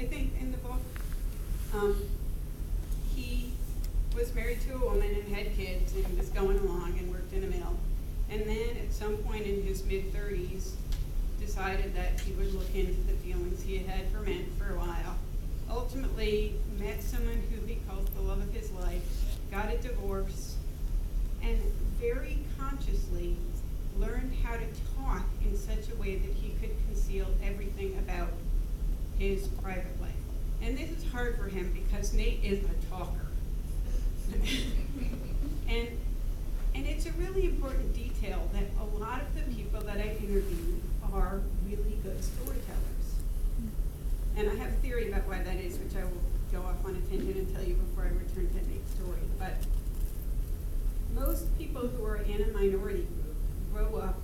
I think in the book, he was married to a woman and had kids and was going along and worked in a mill. And then at some point in his mid-30s, decided that he would look into the feelings he had for men for a while. Ultimately, met someone who he calls the love of his life, got a divorce, and very consciously learned how to talk in such a way that he could conceal everything about his private life. And this is hard for him because Nate is a talker. and it's a really important detail that a lot of the people that I interviewed are really good storytellers. And I have a theory about why that is, which I will go off on a tangent and tell you before I return to Nate's story. But most people who are in a minority group grow up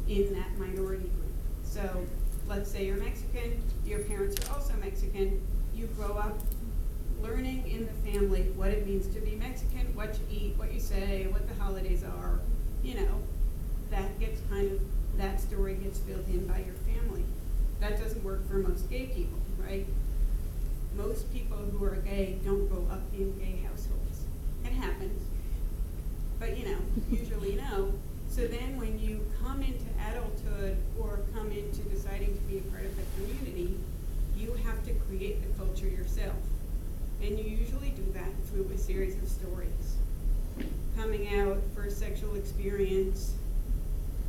in that minority group. So let's say you're Mexican, your parents are also Mexican, you grow up learning in the family what it means to be Mexican, what you eat, what you say, what the holidays are. You know, that gets that story gets filled in by your family. That doesn't work for most gay people, right? Most people who are gay don't grow up in gay households. It happens, but usually no. So then when you come into adulthood or come into deciding to be a part of the community, you have to create the culture yourself. And you usually do that through a series of stories. Coming out, first sexual experience,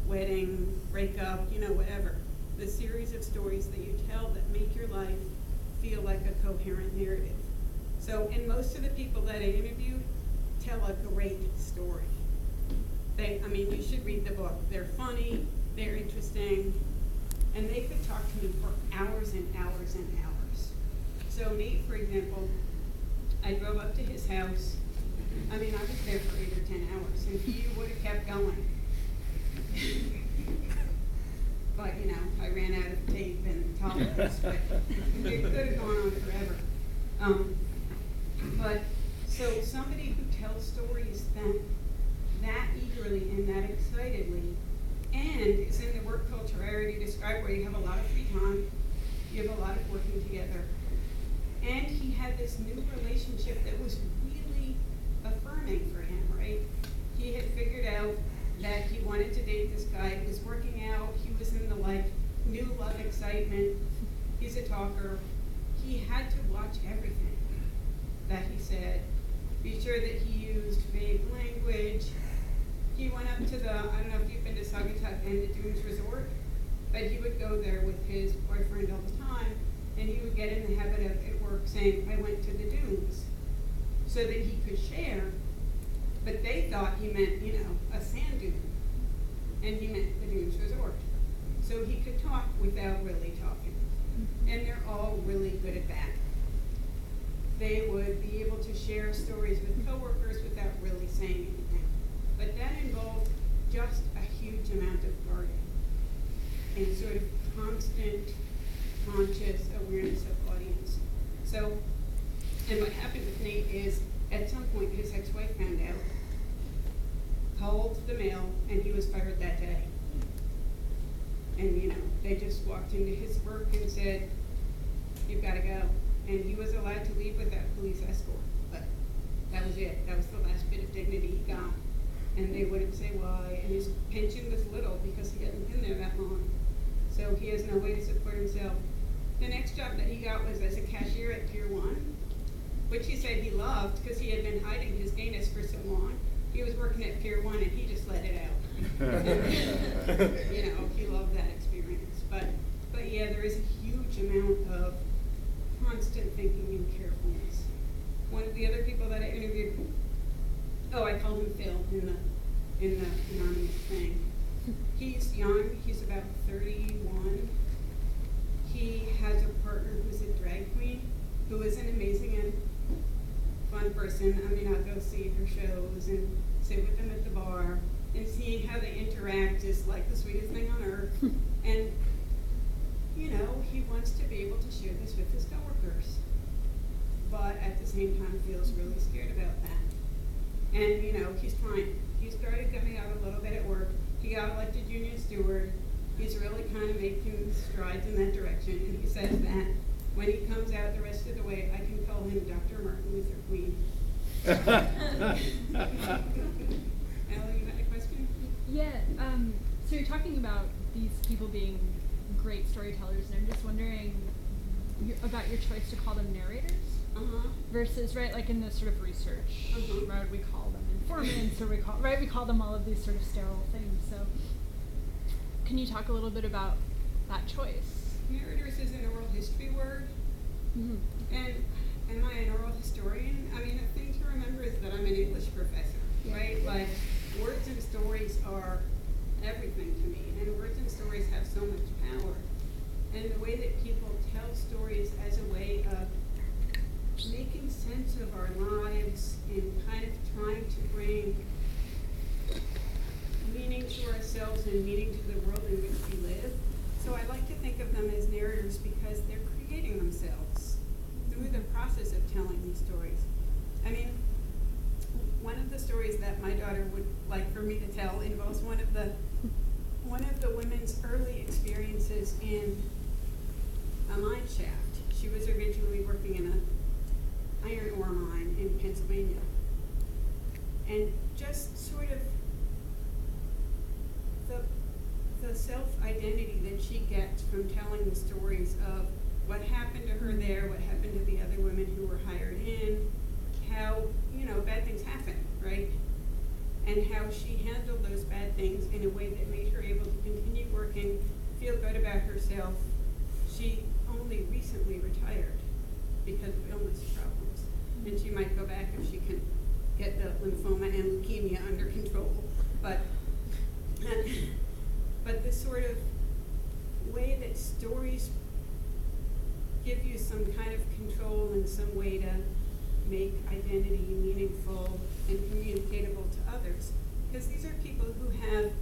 wedding, breakup, whatever. The series of stories that you tell that make your life feel like a coherent narrative. So, and most of the people that I interviewed tell a great story. You should read the book. They're funny, they're interesting, and they could talk to me for hours and hours and hours. So Nate, for example, I drove up to his house. I was there for 8 or 10 hours, and he would have kept going. But, I ran out of tape and tolerance, but it could have gone on forever. So somebody who tells stories that eagerly and that excitedly, and is in the work culture I already described, where you have a lot of free time, you have a lot of working together, and he had this new relationship that was really affirming for him, right? He had figured out that he wanted to date this guy. He was working out. He was in the new love excitement. He's a talker. He had to watch everything that he said. Be sure that he used vague language. He went up to I don't know if you've been to Saugatuck and the Dunes Resort, but he would go there with his boyfriend all the time, and he would get in the habit of at work saying, I went to the dunes, so that he could share. But they thought he meant, a sand dune, and he meant the Dunes Resort. So he could talk without really talking. And they're all really good at that. They would be able to share stories with coworkers without really saying anything. But that involved just a huge amount of guarding and sort of constant, conscious awareness of audience. So, and what happened with Nate is, at some point, his ex-wife found out, called the mill, and he was fired that day. And, they just walked into his work and said, you've got to go. And he was allowed to leave without police escort. But that was it. That was the last bit of dignity he got. And they wouldn't say why. And his pension was little because he hadn't been there that long. So he has no way to support himself. The next job that he got was as a cashier at Pier 1, which he said he loved because he had been hiding his gayness for so long. He was working at Pier 1 and he just let it out. He loved that experience. But yeah, there is a huge amount of constant thinking and carefulness. One of the other people that I interviewed, I called him Phil in the anonymous thing. He's young, he's about 31. He has a partner who's a drag queen, who is an amazing and fun person. I'll go see her shows and sit with them at the bar, and seeing how they interact is like the sweetest thing on earth. And, he wants to be able to share this with his coworkers, but at the same time feels really scared about that. And, he's trying. He started coming out a little bit at work. He got elected union steward. He's really kind of making strides in that direction, and he says that When he comes out the rest of the way, I can call him Dr. Martin Luther Queen. Allie, you had a question? Yeah, so you're talking about these people being great storytellers, and I'm just wondering about your choice to call them narrators versus, right, like in this sort of research, right, we call them informants, or we call them all of these sort of sterile things. So can you talk a little bit about that choice? Narrators is an oral history word. And am I an oral historian? I mean, the thing to remember is that I'm an English professor, right? Like, words and stories are everything to me, and words and stories have so much power. And the way that people tell stories as a way of making sense of our lives and kind of trying to bring meaning to ourselves and meaning to the world in which we live. So I like to think of them as narrators because they're creating themselves through the process of telling these stories. I mean, one of the stories that my daughter would like for me to tell involves one of the women's early experiences in a mine shaft. She was originally working in an iron ore mine in Pennsylvania. And just sort of the self-identity that she gets from telling the stories of what happened to her there, what happened to the other women who were hired in, how, bad things happen, right? And how she handled those bad things in a way that made her able to continue working, feel good about herself. She only recently retired because of illness problems. And she might go back if she can get the lymphoma and leukemia under control. But this sort of way that stories give you some kind of control and some way to make identity meaningful and communicatable to others. Because these are people who have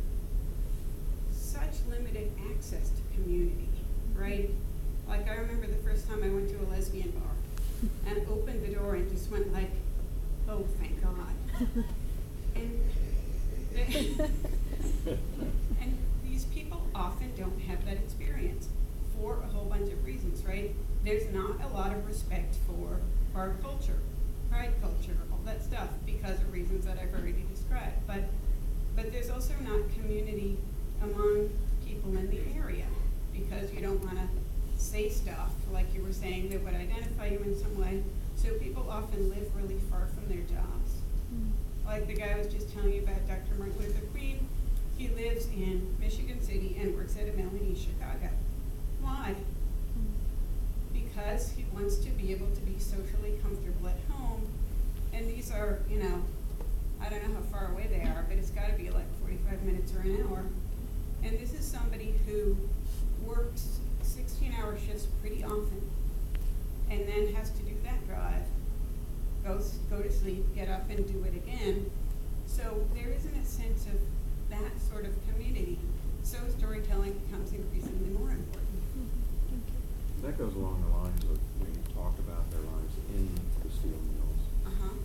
such limited access to community, right? Like, I remember the first time I went to a lesbian bar and opened the door and just went like, oh, thank God. And these people often don't have that experience for a whole bunch of reasons, right? There's not a lot of respect for our culture, pride culture, all that stuff, because of reasons that I've already described. But there's also not community among people in the area, because you don't want to say stuff, like you were saying, that would identify you in some way. So people often live really far from their jobs. Like the guy I was just telling you about, Dr. Martin Luther Queen, he lives in Michigan City and works at a mill in East Chicago. Why? Because he wants to be able to be socially comfortable at home. And these are, I don't know how far away they are, but it's got to be like 45 minutes or an hour. And this is somebody who works 16-hour shifts pretty often and then has to do that drive, go to sleep, get up and do it again. So there isn't a sense of that sort of community. So storytelling becomes increasingly more important. That goes along the lines of when you talk about their lives in the steel mills.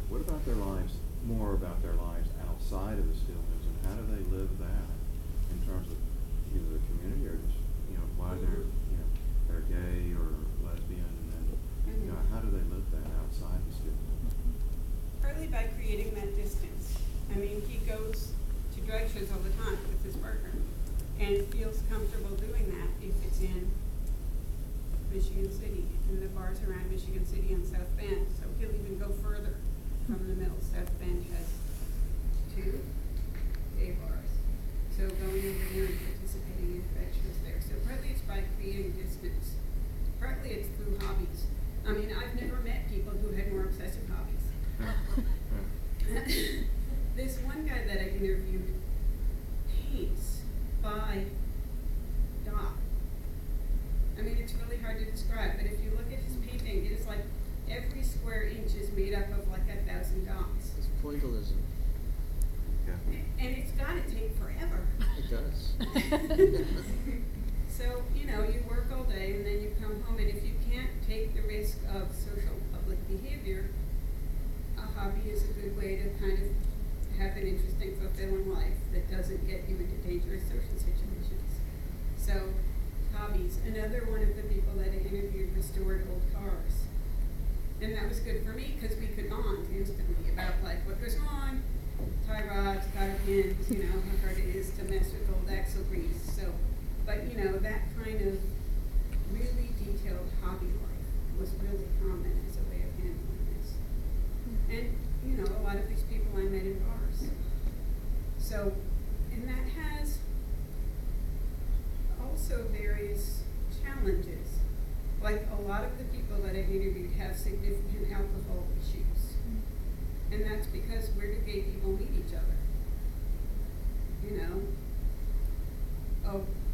What about their lives, more about their lives outside of the steel mills, and how do they live that in terms of either the community or just, why they're gay or lesbian, and then, how do they live that outside the steel mills? Partly by creating that distance. I mean, he goes to drag shows all the time with his partner and feels comfortable doing that if it's in Michigan City, and the bars around Michigan City on South Bend. So he'll even go further from the mill. South Bend has 2 gay bars. So going over there and participating in drag shows there. So partly it's by creating distance. Partly it's through hobbies. I mean, I've never met people who had more obsessive hobbies. This one guy that I interviewed paints by dot. I mean, it's really hard to describe, but if you look at his painting, it is like every square inch is made up of like 1,000 dots. It's pointillism. Yeah. And it's got to take forever. It does. So, you work all day and then you come home, and if you can't take the risk of social public behavior, a hobby is a good way to kind of have an interesting, fulfilling life that doesn't get you into dangerous social situations. So, hobbies. Another one of the people that I interviewed restored old cars. And that was good for me because we could bond instantly about like what goes on, tie rods, cotter pins, you know, how hard it is to mess with old axle grease. So, but you know, that kind of really detailed hobby life was really common as a way of handling this. And, you know, a lot of these people I met in bars. So, and that has also various challenges. Like a lot of the people that I've interviewed have significant alcohol issues. And that's because where do gay people meet each other? You know,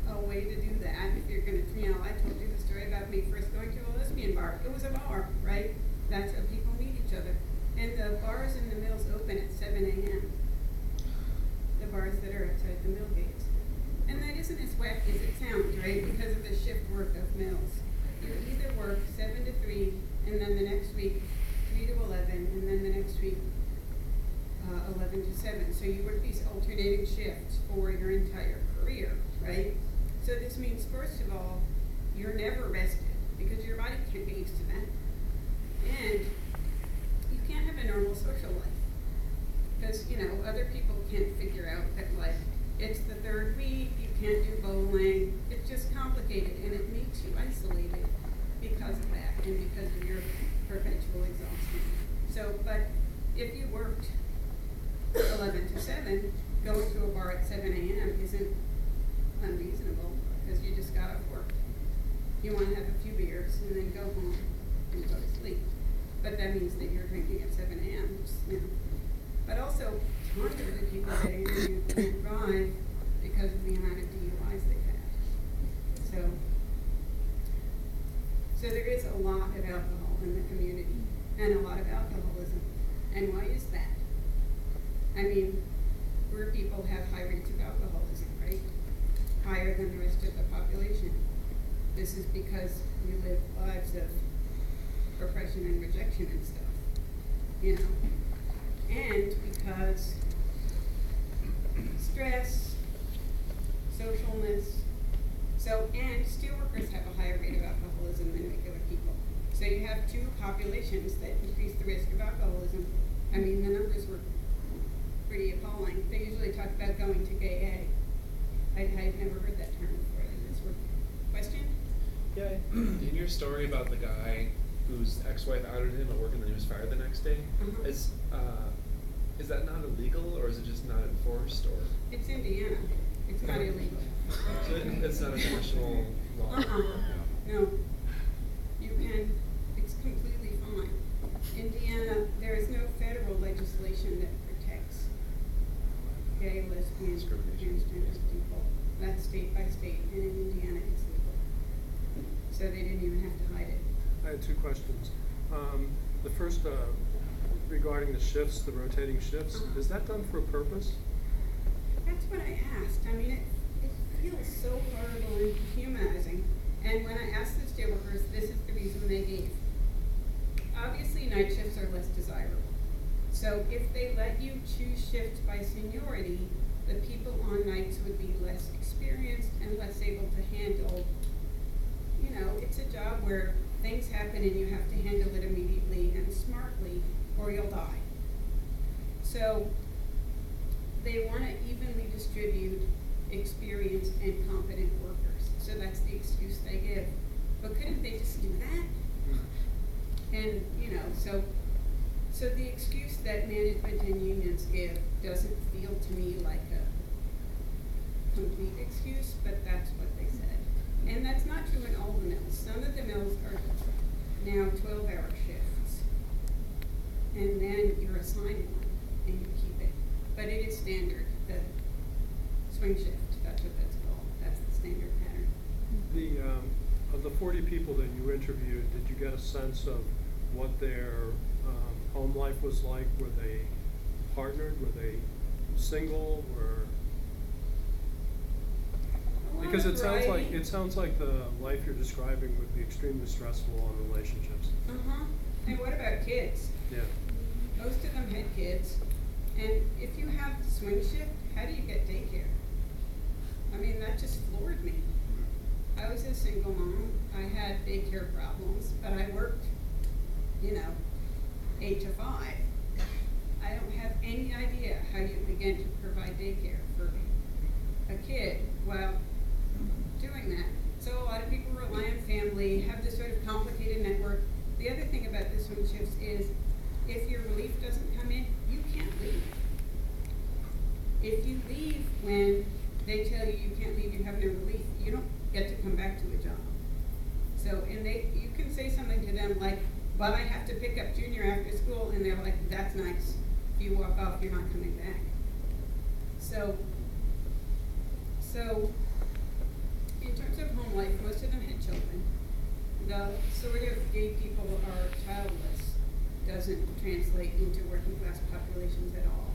a way to do that, if you're gonna, you know, I told you the story about me first going to a lesbian bar. It was a bar, right? That's how people meet each other. And the bars in the mills open at 7 a.m. The bars that are outside the mill gates. And that isn't as wacky as it sounds, right? Because of the shift work of mills. You either work 7 to 3, and then the next week 3 to 11, and then the next week 11 to 7. So you work these alternating shifts for your entire career, right? So this means, first of all, you're never rested because your body can't get used to that. And you can't have a normal social life because, you know, other people can't figure out that, like, it's the third week, you can't do bowling. It's just complicated, and it makes you isolated because of that and because of your perpetual exhaustion. So, but if you worked 11 to 7, going to a bar at 7 a.m. isn't unreasonable because you just got off work. You want to have a few beers and then go home and go to sleep. But that means that you're drinking at 7 a.m. You know. But also, tons of the people that interviewed can't drive because of the amount of DUIs they've had. So there is a lot of alcohol in the community and a lot of alcoholism. And why is that? I mean, queer people have high rates of alcoholism, right? Higher than the rest of the population. This is because we live lives of oppression and rejection and stuff, you know? And because stress, socialness, and steelworkers have a higher rate of alcoholism than regular people. So you have two populations that increase the risk of alcoholism. I mean, the numbers were pretty appalling. They usually talk about going to gay A. I've never heard that term before. Question? Yeah, in your story about the guy whose ex-wife outed him at work and then he was fired the next day, is that not illegal or is it just not enforced? Or it's Indiana. It's not illegal. So it's not a national law? No. You can, it's completely fine. Indiana, there is no federal legislation that protects gay, lesbian, transgender people. That's state by state, and in Indiana it's legal. So they didn't even have to hide it. I had two questions. The first, regarding the shifts, the rotating shifts, is that done for a purpose? That's what I asked. I mean, it feels so horrible and dehumanizing. And when I asked the steelworkers, this is the reason they gave. Obviously, night shifts are less desirable. So if they let you choose shifts by seniority, the people on nights would be less experienced and less able to handle, you know, it's a job where things happen and you have to handle it immediately and smartly or you'll die. So they want to evenly distribute experienced and competent workers. So that's the excuse they give. But couldn't they just do that? And, you know, so the excuse that management and unions give doesn't feel to me like a complete excuse, but that's what they said. And that's not true in all the mills. Some of the mills are now 12-hour shifts. And then you're assigned one and you keep it. But it is standard, the swing shift, that's what that's called. That's the standard pattern. Of the 40 people that you interviewed, did you get a sense of what their home life was like? Were they partnered? Were they single? Because it sounds like the life you're describing would be extremely stressful on relationships. And what about kids? Yeah. Most of them had kids. And if you have swing shift, how do you get daycare? I mean, that just floored me. I was a single mom. I had daycare problems, but I worked, 8 to 5. I don't have any idea how you begin to provide daycare for a kid while doing that. So a lot of people rely on family, have this sort of complicated network. The other thing about this one shifts is if your relief doesn't come in, you can't leave. If you leave when they tell you you can't leave, you have no relief, you don't get to come back to a job. So, and you can say something to them like, but I have to pick up Junior after school, and they're like, that's nice. If you walk off, you're not coming back. So in terms of home life, most of them had children. The sort of gay people are childless doesn't translate into working class populations at all.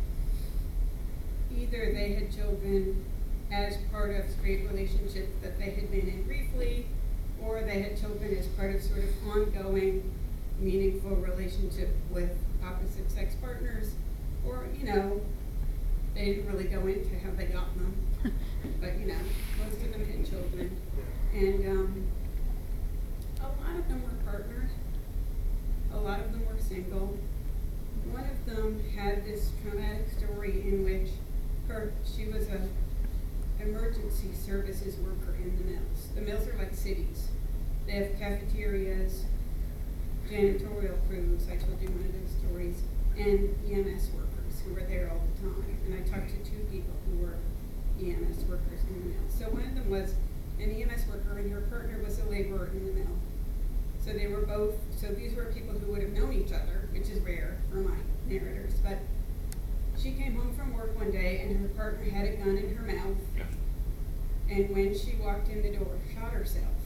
Either they had children as part of straight relationships that they had been in briefly, or they had children as part of sort of ongoing, meaningful relationship with opposite sex partners, or, they didn't really go into how they got them. But, most of them had children. And a lot of them were partnered. A lot of them were single. One of them had this traumatic story in which she was an emergency services worker in the mills. The mills are like cities. They have cafeterias, janitorial crews, I told you one of those stories, and EMS workers who were there all the time. And I talked to 2 people who were EMS workers in the mill. So one of them was an EMS worker, and her partner was a laborer in the mill. So they were both, so these were people who would have known each other, which is rare for my narrators, but she came home from work one day and her partner had a gun in her mouth, and when she walked in the door, shot herself.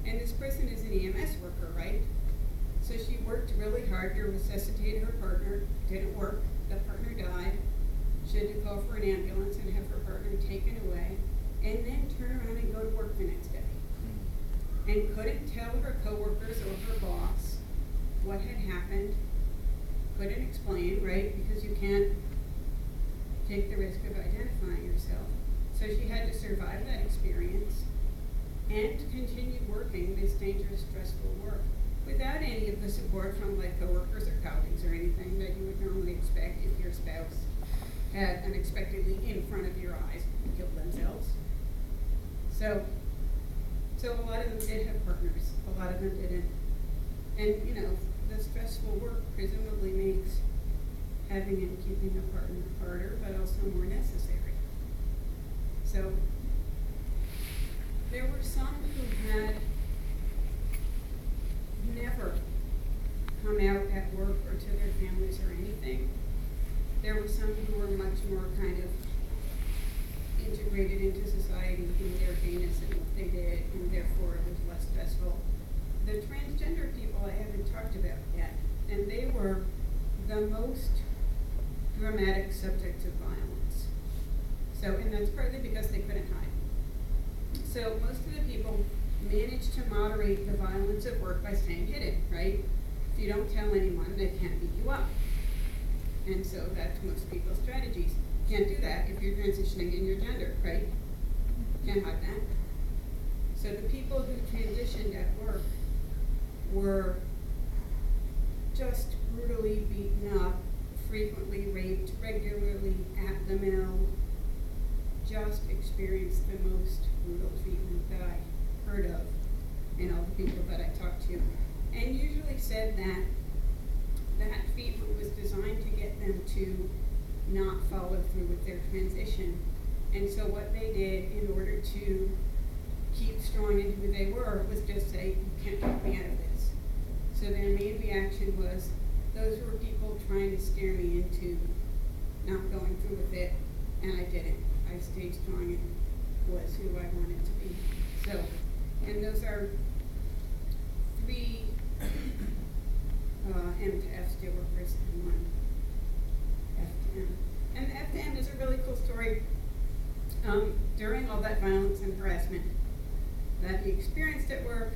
And this person is an EMS worker, right? So she worked really hard to resuscitate her partner, didn't work, the partner died. She had to call for an ambulance and have her partner taken away, and then turn around and go to work the next day. And couldn't tell her coworkers or her boss what had happened, couldn't explain, right? Because you can't take the risk of identifying yourself. So she had to survive that experience and continued working this dangerous, stressful work without any of the support from like coworkers or colleagues or anything that you would normally expect if your spouse had unexpectedly in front of your eyes killed themselves. So a lot of them did have partners, a lot of them didn't. And the stressful work presumably makes having and keeping a partner harder, but also more necessary. So there were some who had never come out at work or to their families or anything. There were some who were much more kind of integrated into society in their gayness and what they did, and therefore it was less stressful. The transgender people I haven't talked about yet, and they were the most dramatic subjects of violence. And that's partly because they couldn't hide. So most of the people managed to moderate the violence at work by staying hidden, right? If you don't tell anyone, they can't beat you up. And so that's most people's strategies. Can't do that if you're transitioning in your gender, right? Can't hide that. So the people who transitioned at work were just brutally beaten up, frequently raped, regularly at the mill, just experienced the most brutal treatment that I heard of in all the people that I talked to. And usually said that that treatment was designed to get them to not follow through with their transition. And so what they did in order to keep strong in who they were was just say, you can't talk me out of this. So their main reaction was, those were people trying to scare me into not going through with it, and I didn't. I stayed strong and was who I wanted to be. So, and those are 3 M to F steelworkers and 1 F to M. And the F to M is a really cool story. During all that violence and harassment that he experienced at work,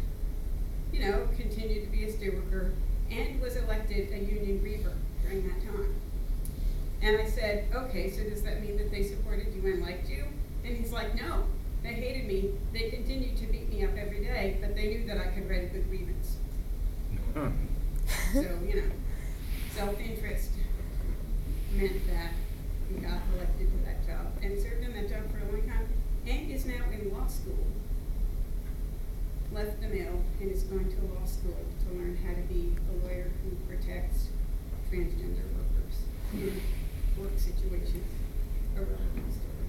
continued to be a steelworker and was elected a union griever during that time. And I said, okay, so does that mean that they supported you and liked you? And he's like, no, They hated me. They continued to beat me up every day, but they knew that I could write a good grievance. So, self-interest meant that he got elected to that job and served in that job for a long time and is now in law school. Left the mill and is going to law school to learn how to be a lawyer who protects transgender workers in work situations. A relevant story.